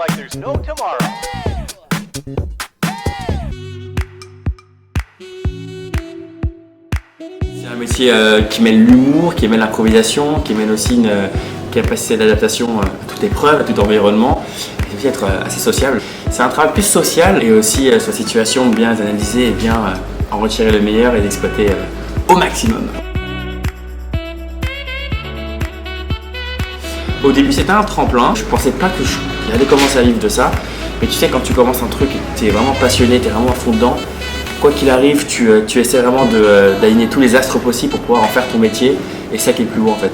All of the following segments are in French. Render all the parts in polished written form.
like there's no tomorrow. C'est un métier qui mêle l'humour, qui mêle l'improvisation, qui mêle aussi une capacité d'adaptation à toute épreuve, à tout environnement, et aussi être assez sociable. C'est un travail plus social et aussi sur la situation bien analyser et bien en retirer le meilleur et l'exploiter au maximum. Au début c'était un tremplin, je pensais pas que j'allais commencer à vivre de ça, mais tu sais quand tu commences un truc et que tu es vraiment passionné, tu es vraiment à fond dedans, quoi qu'il arrive, tu essaies vraiment d'aligner tous les astres possibles pour pouvoir en faire ton métier, et c'est ça qui est le plus beau en fait.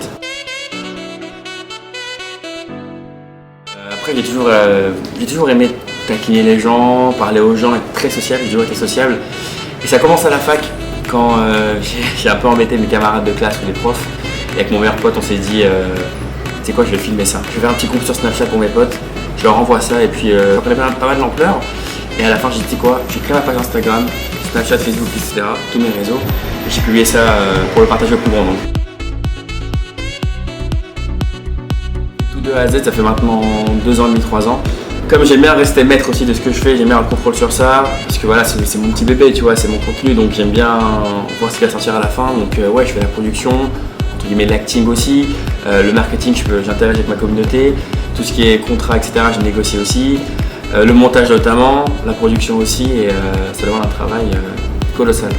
Après j'ai toujours aimé taquiner les gens, parler aux gens, être très sociable, j'ai toujours été sociable. Et ça commence à la fac, quand j'ai un peu embêté mes camarades de classe ou les profs, et avec mon meilleur pote on s'est dit tu sais quoi, je vais filmer ça. Je vais faire un petit groupe sur Snapchat pour mes potes, je leur envoie ça et puis ça prenait pas mal d'ampleur. Et à la fin j'ai dit tu sais quoi, j'ai créé ma page Instagram, Snapchat, Facebook, etc., tous mes réseaux, et j'ai publié ça pour le partager au plus grand nombre. Tout de A à Z, ça fait maintenant 2 ans et demi, 3 ans. Comme j'aime bien rester maître aussi de ce que je fais, j'aime bien avoir le contrôle sur ça, parce que voilà, c'est mon petit bébé, tu vois, c'est mon contenu, donc j'aime bien voir ce qui va sortir à la fin. Donc ouais, je fais la production, entre guillemets l'acting aussi, le marketing, j'interagis avec ma communauté, tout ce qui est contrat, etc., je négocie aussi, le montage notamment, la production aussi, et ça demande un travail colossal.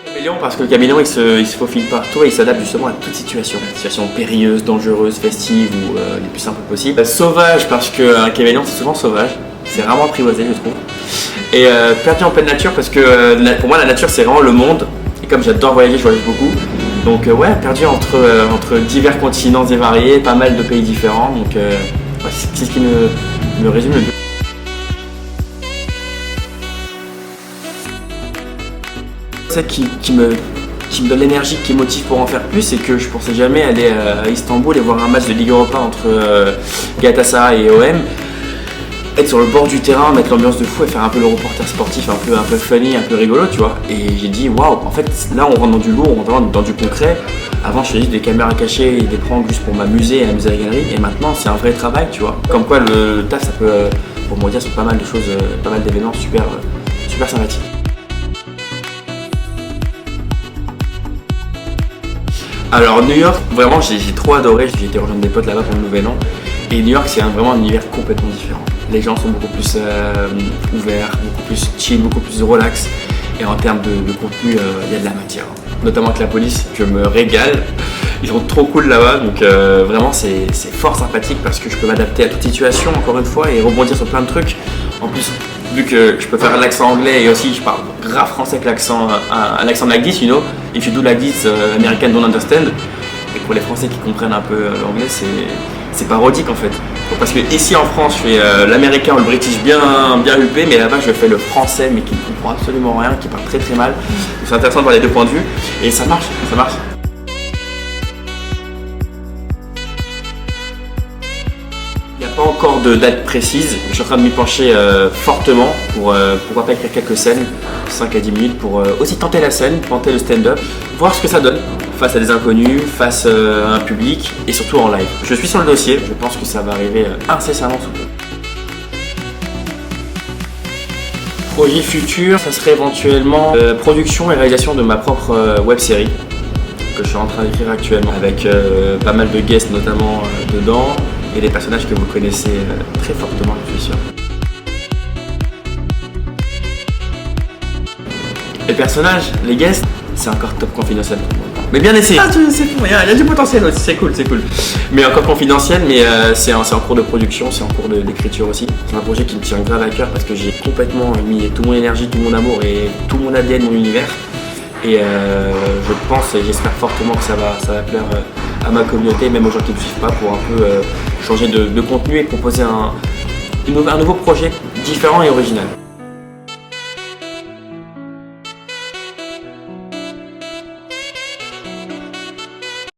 Caméléon, parce que le caméléon il se faufile partout et il s'adapte justement à toute situation. Situation périlleuse, dangereuse, festive ou les plus simples possibles. Sauvage, parce qu'un caméléon c'est souvent sauvage, c'est rarement apprivoisé je trouve. Et perdu en pleine nature parce que pour moi la nature c'est vraiment le monde, et comme j'adore voyager, je voyage beaucoup. Donc ouais, perdu entre divers continents et variés, pas mal de pays différents, donc ouais, c'est ce qui me résume le mieux. Ce qui me donne l'énergie, qui me motive pour en faire plus, c'est que je pensais jamais aller à Istanbul et voir un match de Ligue Europa entre Galatasaray et OM. Être sur le bord du terrain, mettre l'ambiance de fou et faire un peu le reporter sportif, un peu funny, un peu rigolo, tu vois. Et j'ai dit waouh, en fait là on rentre dans du lourd, on rentre dans du concret. Avant je faisais juste des caméras cachées et des pranks juste pour m'amuser et amuser la galerie, et maintenant c'est un vrai travail, tu vois. Comme quoi le taf ça peut, pour moi dire, sur pas mal de choses, pas mal d'événements super sympathiques. Alors New York, vraiment j'ai trop adoré, j'ai été rejoindre des potes là-bas pour le nouvel an. Et New York c'est vraiment un univers complètement différent. Les gens sont beaucoup plus ouverts, beaucoup plus chill, beaucoup plus relax. Et en termes de contenu, il y a de la matière. Notamment avec la police, je me régale. Ils sont trop cool là-bas, donc vraiment c'est fort sympathique parce que je peux m'adapter à toute situation encore une fois et rebondir sur plein de trucs. En plus, vu que je peux faire l'accent anglais et aussi je parle grave français avec un accent like this, you know, if you do like this, American don't understand. Et pour les Français qui comprennent un peu l'anglais, c'est parodique en fait. Parce que ici en France, je fais l'américain ou le british bien huppé, mais là-bas je fais le français mais qui ne comprend absolument rien, qui parle très très mal. C'est intéressant de voir les deux points de vue et ça marche. Il n'y a pas encore de date précise, je suis en train de m'y pencher fortement pour pourquoi pas écrire quelques scènes, 5 à 10 minutes, pour aussi tenter la scène, tenter le stand-up, voir ce que ça donne face à des inconnus, face à un public et surtout en live. Je suis sur le dossier, je pense que ça va arriver incessamment sous peu. Projet futur, ça serait éventuellement production et réalisation de ma propre web-série que je suis en train d'écrire actuellement avec pas mal de guests notamment dedans et des personnages que vous connaissez très fortement, je suis sûr. Les personnages, les guests, c'est encore top confidentiel pour moi. Mais bien essayé. Ah, c'est bon, il y a du potentiel aussi, c'est cool. Mais encore confidentiel, mais c'est en cours de production, c'est en cours d'écriture aussi. C'est un projet qui me tient grave à cœur parce que j'ai complètement mis toute mon énergie, tout mon amour et tout mon ADN, mon univers. Et je pense et j'espère fortement que ça va plaire à ma communauté, même aux gens qui ne me suivent pas, pour un peu changer de contenu et proposer un nouveau projet différent et original.